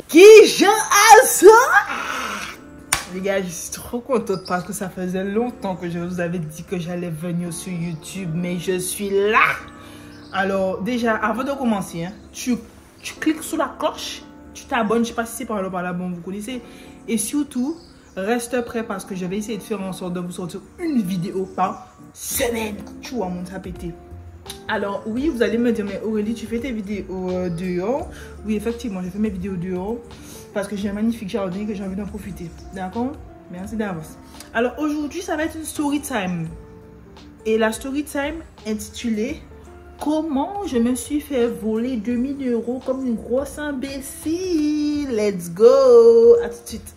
Qui Jean Azo? Les gars, je suis trop contente parce que ça faisait longtemps que je vous avais dit que j'allais venir sur YouTube, mais je suis là. Alors déjà, avant de commencer, hein, tu cliques sur la cloche, tu t'abonnes, je sais pas si c'est par là, bon, vous connaissez. Et surtout, reste prêt parce que je vais essayer de faire en sorte de vous sortir une vidéo par semaine. Tu vois, mon ça pété. Alors oui, vous allez me dire, mais Aurélie, tu fais tes vidéos dehors? Oui, effectivement, je fais mes vidéos dehors parce que j'ai un magnifique jardin et que j'ai envie d'en profiter. D'accord? Merci d'avance. Alors aujourd'hui, ça va être une story time. Et la story time intitulée « Comment je me suis fait voler 2000 € comme une grosse imbécile ». Let's go! À tout de suite.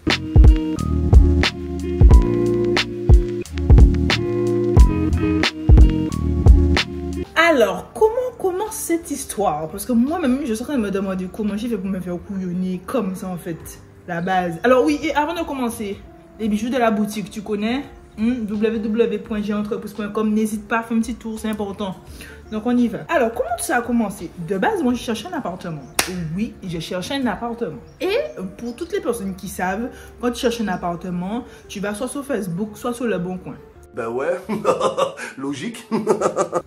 Alors, comment commence cette histoire? Parce que moi-même, je suis en train de me demander comment j'ai fait pour me faire couillonner comme ça, en fait, la base. Alors oui, et avant de commencer, les bijoux de la boutique, tu connais? www.gentreprise.com. N'hésite pas, fais un petit tour, c'est important. Donc, on y va. Alors, comment tout ça a commencé? De base, moi, je cherchais un appartement. Oui, je cherchais un appartement. Et pour toutes les personnes qui savent, quand tu cherches un appartement, tu vas soit sur Facebook, soit sur Le Bon Coin. Ben ouais, logique.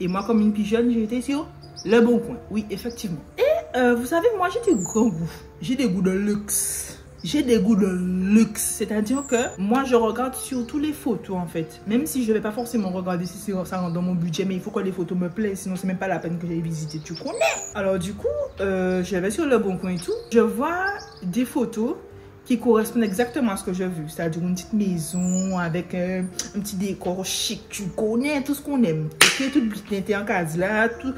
Et moi, comme une pigeonne, j'ai été sur Le Bon Coin. Oui, effectivement. Et vous savez, moi, j'ai des grands goûts. J'ai des goûts de luxe. J'ai des goûts de luxe. C'est-à-dire que moi, je regarde surtout les photos, en fait. Même si je ne vais pas forcément regarder si ça rentre dans mon budget, mais il faut que les photos me plaisent. Sinon, c'est même pas la peine que j'aille visiter. Tu connais? Alors, du coup, je vais sur Le Bon Coin et tout. Je vois des photos qui correspondent exactement à ce que j'ai vu. C'est-à-dire une petite maison avec un petit décor chic. Tu connais tout ce qu'on aime. Ok, tout bien en case là, tout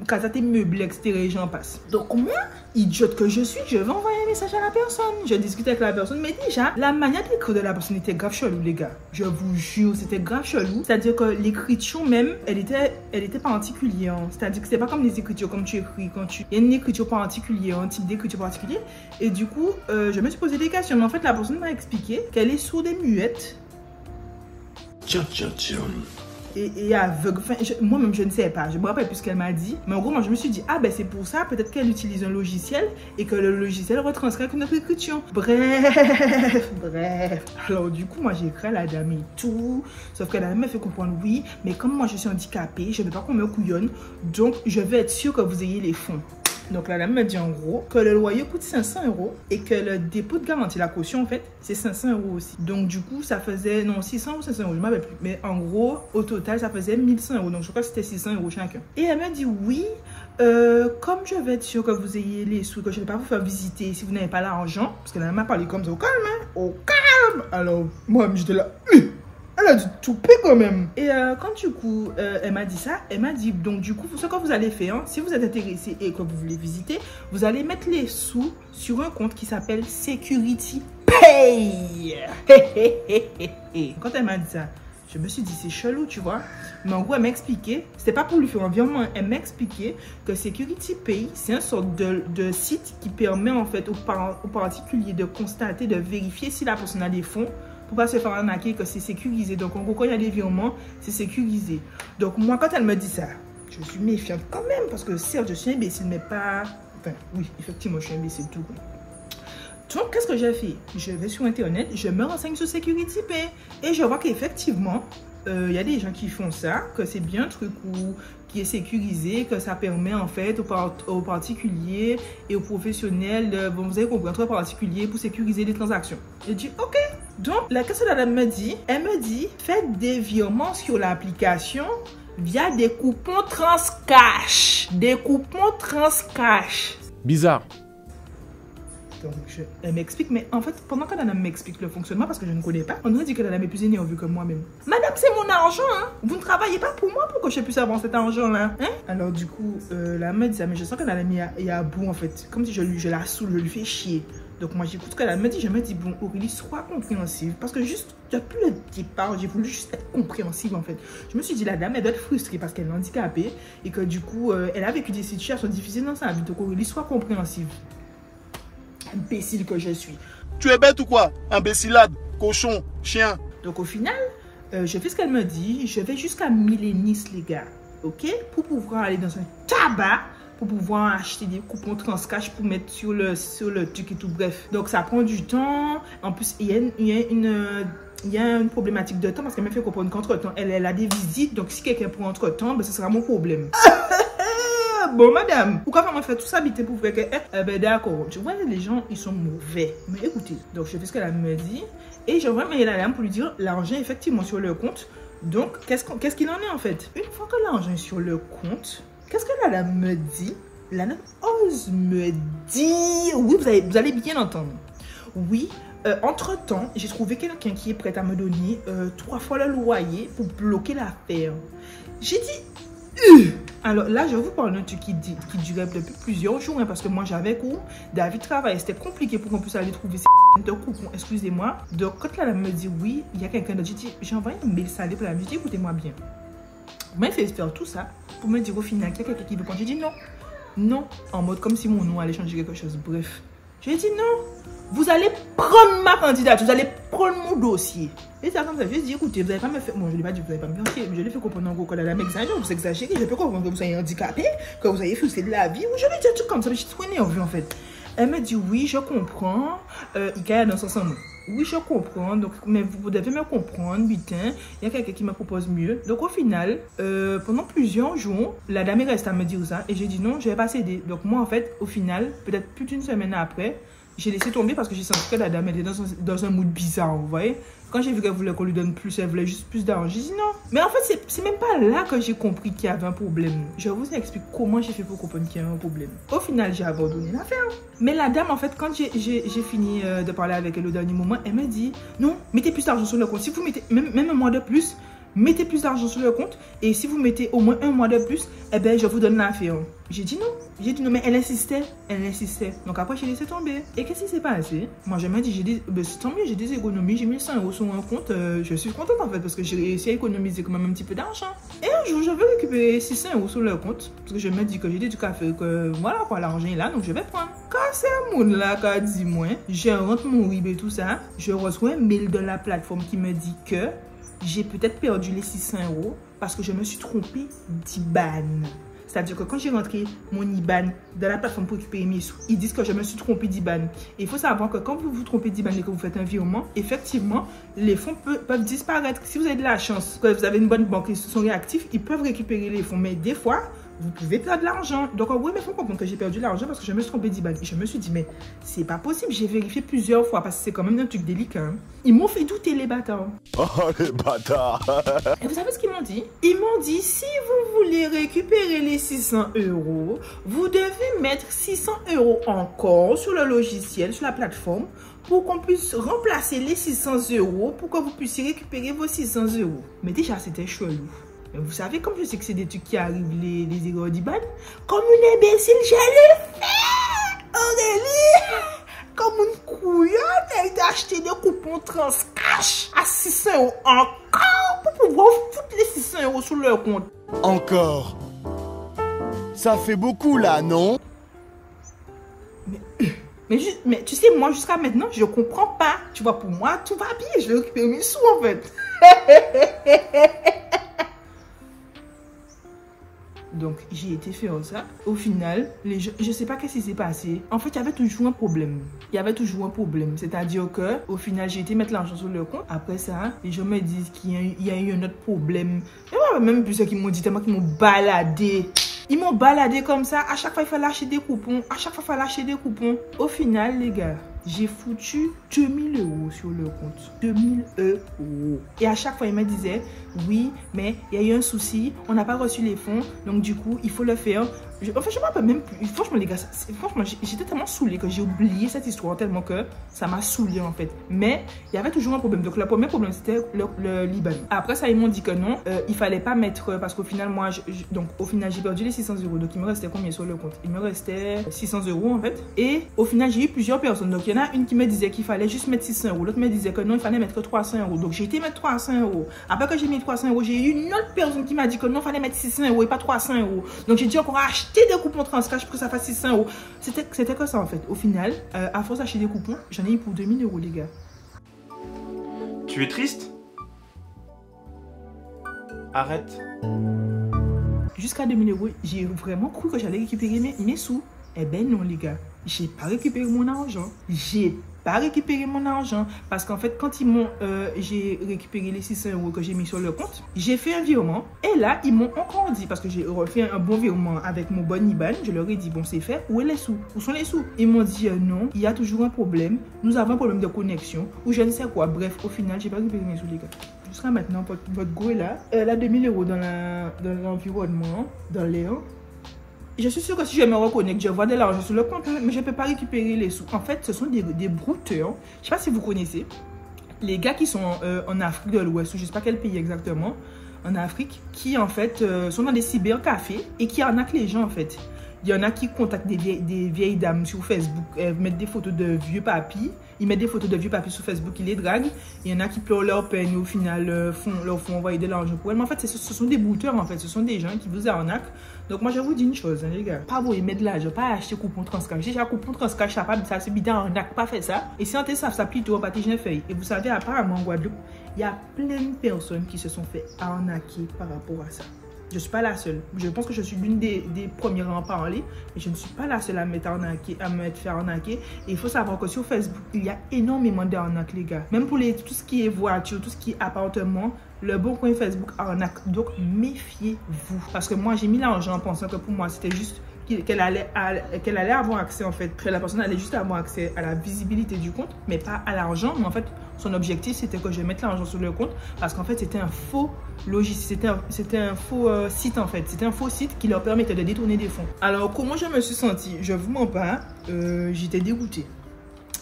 case à tes meubles, etc. J'en passe. Donc moi, idiote que je suis, je vais envoyer un message à la personne. Je discute avec la personne, mais déjà, la manière d'écrire de la personne était grave chelou, les gars. Je vous jure, c'était grave chelou. C'est-à-dire que l'écriture même, elle était particulière. C'est-à-dire que c'est pas comme les écritures, comme tu écris quand tu... Il y a une écriture particulière, un type d'écriture particulier. Et du coup, je me suis posé des questions. Mais en fait, la personne m'a expliqué qu'elle est sourde et muette. Et aveugle. Enfin, moi-même, je ne sais pas. Je me rappelle plus ce qu'elle m'a dit. Mais en gros, moi, je me suis dit, ah ben c'est pour ça, peut-être qu'elle utilise un logiciel et que le logiciel retranscrit avec notre écriture. Bref. Alors du coup, moi, j'ai écrit à la dame et tout. Sauf que la dame m'a fait comprendre, oui, mais comme moi, je suis handicapée, je ne veux pas qu'on me couillonne. Donc, je veux être sûre que vous ayez les fonds. Donc la dame me dit en gros que le loyer coûte 500 € et que le dépôt de garantie, la caution en fait, c'est 500 € aussi. Donc du coup, ça faisait, non, 600 ou 500 €, je ne m'appelle plus. Mais en gros, au total, ça faisait 1100 €. Donc je crois que c'était 600 € chacun. Et elle me dit oui, comme je vais être sûre que vous ayez les sous, que je ne vais pas vous faire visiter si vous n'avez pas l'argent, parce que la dame m'a parlé comme ça, au calme, hein, au calme. Alors moi, j'étais là, elle a dû tout payer quand même. Et quand du coup, elle m'a dit ça, elle m'a dit, donc du coup, ce que vous allez faire, hein, si vous êtes intéressé et que vous voulez visiter, vous allez mettre les sous sur un compte qui s'appelle Security Pay. Quand elle m'a dit ça, je me suis dit, c'est chelou, tu vois. Mais en gros, elle m'a expliqué, c'était pas pour lui faire un virement, elle m'a expliqué que Security Pay, c'est une sorte de site qui permet en fait aux particuliers de constater, de vérifier si la personne a des fonds, pour pas se faire arnaquer, que c'est sécurisé. Donc en gros, quand il y a des virements, c'est sécurisé. Donc moi, quand elle me dit ça, je suis méfiante quand même, parce que certes, je suis imbécile, mais pas... Enfin, oui, effectivement, je suis imbécile tout. Donc, qu'est-ce que j'ai fait? Je vais sur Internet, je me renseigne sur Security Pay, et je vois qu'effectivement, il y a des gens qui font ça, que c'est bien un truc qui est sécurisé, que ça permet en fait aux particuliers et aux professionnels, bon, vous avez compris, entre particuliers pour sécuriser les transactions. J'ai dit ok. Donc, qu'est-ce que la dame me dit? Elle me dit, faites des virements sur l'application via des coupons Transcash. Des coupons Transcash. Bizarre. Donc, elle m'explique, mais en fait, pendant que la dame m'explique le fonctionnement, parce que je ne connais pas, on aurait dit que la dame est plus énervée que moi-même. Madame, c'est mon argent, hein. Vous ne travaillez pas pour moi pour que je puisse avoir cet argent-là, hein. Alors, du coup, la dame me dit ça, mais je sens que la dame est à bout, en fait. Comme si je la saoule, je lui fais chier. Donc, moi, j'écoute ce qu'elle me dit. Je me dis, bon, Aurélie, sois compréhensive. Parce que juste, depuis le départ, j'ai voulu juste être compréhensive, en fait. Je me suis dit, la dame, elle doit être frustrée parce qu'elle est handicapée et que, du coup, elle a vécu des situations difficiles dans sa vie. Donc, Aurélie, sois compréhensive. Imbécile que je suis. Tu es bête ou quoi? Imbécilade, cochon, chien. Donc au final, je fais ce qu'elle me dit. Je vais jusqu'à Millénis, les gars. Ok? Pour pouvoir aller dans un tabac pour pouvoir acheter des coupons transcash pour mettre sur le truc et tout. Bref, donc ça prend du temps. En plus, il y a une problématique de temps parce qu'elle m'a fait comprendre qu'entre-temps, elle a des visites. Donc, si quelqu'un prend entre-temps, ben, ce sera mon problème. Bon, madame, pourquoi vraiment faire tout ça habiter pour vrai que... ben, d'accord, tu vois, les gens, ils sont mauvais. Mais écoutez, donc je fais ce qu'elle me dit. Et j'envoie un mail à la dame pour lui dire l'argent est effectivement sur le compte. Donc, qu'est-ce qu'il en est en fait? Une fois que l'argent est sur le compte, qu'est-ce que la dame me dit? La dame ose me dire... Oui, vous allez bien entendre. Oui. Entre-temps, j'ai trouvé quelqu'un qui est prêt à me donner 3 fois le loyer pour bloquer l'affaire. J'ai dit... Alors là, je vous parle d'un truc qui durait depuis plusieurs jours, hein, parce que moi j'avais cours, David travaillait, c'était compliqué pour qu'on puisse aller trouver ces de coupons, excusez-moi. Donc quand la dame me dit oui, il y a quelqu'un d'autre, j'ai envoyé un mail salé pour la dame, j'ai dit écoutez-moi bien. Vous m'avez fait faire tout ça pour me dire au final qu'il y a quelqu'un qui veut prendre. J'ai dit non, non, en mode comme si mon nom allait changer quelque chose, bref. J'ai dit non, vous allez prendre ma candidature, vous allez prendre mon dossier. Et ça comme ça, je lui ai dit écoutez, vous n'allez pas me faire, bon je ne l'ai pas dit, vous n'allez pas me faire chier, je lui ai fait comprendre en gros que la dame exagère, vous exagérez, je peux comprendre que vous soyez handicapé, que vous ayez frustré de la vie, ou je lui ai dit un truc comme ça, mais je suis trop énervée en fait. Elle m'a dit oui, je comprends, il y a dans son sens. Oui, je comprends, donc, mais vous devez me comprendre, putain, il y a quelqu'un qui me propose mieux. Donc au final, pendant plusieurs jours, la dame est restée à me dire ça, et j'ai dit non, je ne vais pas céder. Donc moi en fait, au final, peut-être plus d'une semaine après, j'ai laissé tomber parce que j'ai senti que la dame était dans un mood bizarre, vous voyez. Quand j'ai vu qu'elle voulait qu'on lui donne plus, elle voulait juste plus d'argent. J'ai dit non. Mais en fait, c'est même pas là que j'ai compris qu'il y avait un problème. Je vous explique comment j'ai fait pour comprendre qu'il y avait un problème. Au final, j'ai abandonné l'affaire. Mais la dame, en fait, quand j'ai fini de parler avec elle au dernier moment, elle m'a dit non, mettez plus d'argent sur le compte. Si vous mettez même un mois de plus, mettez plus d'argent sur le compte. Et si vous mettez au moins un mois de plus, eh ben, je vous donne l'affaire. J'ai dit non. J'ai dit non, mais elle insistait. Elle insistait. Donc après, j'ai laissé tomber. Et qu'est-ce qui s'est passé? Moi, je me dis, tant mieux, j'ai des économies. J'ai mis 100 € sur un compte. Je suis contente en fait parce que j'ai réussi à économiser quand même un petit peu d'argent. Et un jour, je veux récupérer 600 € sur le compte. Parce que je me dis que j'ai du café, que voilà quoi, l'argent est là, donc je vais prendre. Quand c'est un monde là qui a dit moi, je rentre mon RIB et tout ça, je reçois un mail de la plateforme qui me dit que j'ai peut-être perdu les 600 € parce que je me suis trompée d'IBAN. C'est-à-dire que quand j'ai rentré mon IBAN de la plateforme pour récupérer mes sous, ils disent que je me suis trompée d'IBAN. Et il faut savoir que quand vous vous trompez d'IBAN et que vous faites un virement, effectivement, les fonds peuvent disparaître. Si vous avez de la chance, que vous avez une bonne banque et ils sont réactifs, ils peuvent récupérer les fonds. Mais des fois, vous pouvez perdre de l'argent. Donc, oui, mais il faut comprendre que j'ai perdu l'argent parce que je me suis trompée d'IBAN. Et je me suis dit, mais c'est pas possible. J'ai vérifié plusieurs fois parce que c'est quand même un truc délicat. Hein. Ils m'ont fait douter, les bâtards. Oh, les bâtards. Et vous savez ce qu'ils m'ont dit? Ils m'ont dit, si vous voulez récupérer les 600 €, vous devez mettre 600 € encore sur le logiciel, sur la plateforme, pour qu'on puisse remplacer les 600 € pour que vous puissiez récupérer vos 600 €. Mais déjà, c'était chelou. Mais vous savez, comme je sais que c'est des trucs qui arrivent, les erreurs d'IBAN, comme une imbécile, j'allais faire Aurélie, comme une couillonne, et acheter des coupons transcash à 600 € encore pour pouvoir foutre les 600 € sur leur compte. Encore. Ça fait beaucoup là, non? Mais tu sais, moi, jusqu'à maintenant, je comprends pas. Tu vois, pour moi, tout va bien. Je vais récupérer mes sous, en fait. Donc, j'ai été faire ça. Au final, je sais pas qu'est-ce qui s'est passé. En fait, il y avait toujours un problème. Il y avait toujours un problème. C'est-à-dire que, au final, j'ai été mettre l'argent sur le compte. Après ça, les gens me disent qu'il y a eu un autre problème. Et même plus ceux qui m'ont dit tellement qu'ils m'ont baladé. Ils m'ont baladé comme ça. À chaque fois, il fallait acheter des coupons. À chaque fois, il fallait acheter des coupons. Au final, les gars, j'ai foutu 2000 € sur le compte. 2000 €. Et à chaque fois, il me disait, oui, mais il y a eu un souci. On n'a pas reçu les fonds. Donc, du coup, il faut le faire. Enfin, je ne me rappelle même plus. Franchement, les gars, franchement, j'étais tellement saoulée que j'ai oublié cette histoire tellement que ça m'a saoulée, en fait. Mais il y avait toujours un problème. Donc, le premier problème, c'était le Liban. Après ça, ils m'ont dit que non, il fallait pas mettre... Parce qu'au final, moi, donc, au final, j'ai perdu les 600 €. Donc, il me restait combien sur le compte? Il me restait 600 €, en fait. Et au final, j'ai eu plusieurs personnes. Donc, il y en a une qui me disait qu'il fallait juste mettre 600 €. L'autre me disait que non, il fallait mettre que 300 €. Donc, j'ai été mettre 300 €. Après que j'ai mis 300 €, j'ai eu une autre personne qui m'a dit que non, il fallait mettre 600 € et pas 300 €. Donc, j'ai dû encore acheter des coupons transcash pour que ça fasse 600 €. C'était que ça, en fait. Au final, à force d'acheter des coupons, j'en ai eu pour 2000 €, les gars. Tu es triste? Arrête. jusqu'à 2000 €. J'ai vraiment cru que j'allais récupérer mes sous. Eh ben non, les gars. J'ai pas récupéré mon argent. J'ai pas récupéré mon argent. Parce qu'en fait, quand j'ai récupéré les 600 € que j'ai mis sur le compte, j'ai fait un virement. Et là, ils m'ont encore dit, parce que j'ai refait un bon virement avec mon bon IBAN, je leur ai dit, bon, c'est fait, où est les sous? Où sont les sous? Ils m'ont dit, non, il y a toujours un problème. Nous avons un problème de connexion, ou je ne sais quoi. Bref, au final, j'ai pas récupéré mes sous, les gars. Jusqu'à maintenant, votre go est là. Elle a 2000 € dans l'environnement, dans l'air. Je suis sûre que si je me reconnecte, je vois de l'argent sur le compte, mais je ne peux pas récupérer les sous. En fait, ce sont des brouteurs. Je ne sais pas si vous connaissez. Les gars qui sont en Afrique de l'Ouest, ou je ne sais pas quel pays exactement, en Afrique, qui en fait sont dans des cybercafés et qui arnaquent les gens en fait. Il y en a qui contactent des vieilles dames sur Facebook, mettent des photos de vieux papis. Ils mettent des photos de vieux papis sur Facebook, ils les draguent. Il y en a qui pleurent leur peine et au final leur font envoyer de l'argent pour elles. Mais en fait, ce sont des brouteurs en fait. Ce sont des gens qui vous arnaquent. Donc moi, je vous dis une chose, hein, les gars. Pas vous mettre de l'argent, pas acheter coupon Transcash. Déjà, coupon Transcash, ça c'est bidon arnaque, pas fait ça. Et si on te savent, ça plutôt pas tes fait. Et vous savez, apparemment en Guadeloupe, il y a plein de personnes qui se sont fait arnaquer par rapport à ça. Je ne suis pas la seule. Je pense que je suis l'une des premières à en parler. Mais je ne suis pas la seule à me faire arnaquer. Et il faut savoir que sur Facebook, il y a énormément d'arnaques, les gars. Même pour tout ce qui est voiture, tout ce qui est appartement, le bon coin Facebook arnaque. Donc, méfiez-vous. Parce que moi, j'ai mis l'argent en pensant que pour moi, c'était juste qu'elle allait avoir accès, en fait. Que la personne allait juste avoir accès à la visibilité du compte, mais pas à l'argent. Mais en fait, son objectif, c'était que je mette l'argent sur le compte. Parce qu'en fait, c'était un faux logiciel. C'était un faux site, en fait. C'était un faux site qui leur permettait de détourner des fonds. Alors, comment je me suis sentie? Je vous mens pas. J'étais dégoûtée.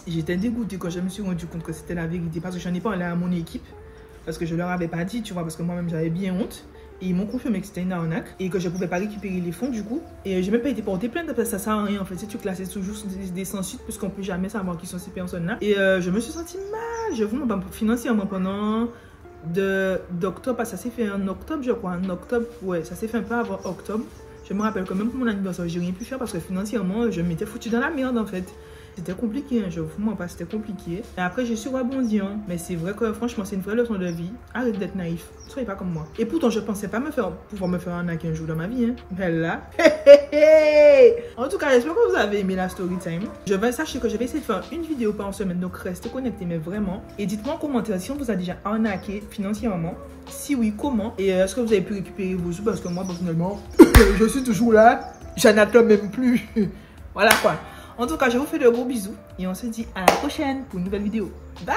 J'étais dégoûtée quand je me suis rendu compte que c'était la vérité. Parce que j'en ai parlé à mon équipe. Parce que je leur avais pas dit, tu vois. Parce que moi-même, j'avais bien honte. Et ils m'ont confirmé que c'était une arnaque et que je ne pouvais pas récupérer les fonds du coup. Et j'ai même pas été portée plainte parce que ça sert à rien en fait. Si tu classes toujours des sans suite puisqu'on ne peut jamais savoir qui sont ces personnes-là. Et je me suis sentie mal, je vous financièrement pendant d'octobre, ça s'est fait en octobre je crois. En octobre, ouais, ça s'est fait un peu avant octobre. Je me rappelle que même pour mon anniversaire, j'ai rien pu faire parce que financièrement, je m'étais foutue dans la merde en fait. C'était compliqué, hein, je vous mens pas, c'était compliqué. Et après, j'ai su rebondir. Hein. Mais c'est vrai que franchement, c'est une vraie leçon de vie. Arrête d'être naïf. Soyez pas comme moi. Et pourtant, je pensais pas pouvoir me faire arnaquer un jour dans ma vie. Hein. Mais là. En tout cas, j'espère que vous avez aimé la story time. Sachez que je vais essayer de faire une vidéo par semaine. Donc, restez connectés, mais vraiment. Et dites-moi en commentaire si on vous a déjà arnaqué financièrement. Si oui, comment? Et est-ce que vous avez pu récupérer vos sous? Parce que moi, personnellement, je suis toujours là. J'en attends même plus. Voilà quoi. En tout cas, je vous fais de gros bisous et on se dit à la prochaine pour une nouvelle vidéo. Bye!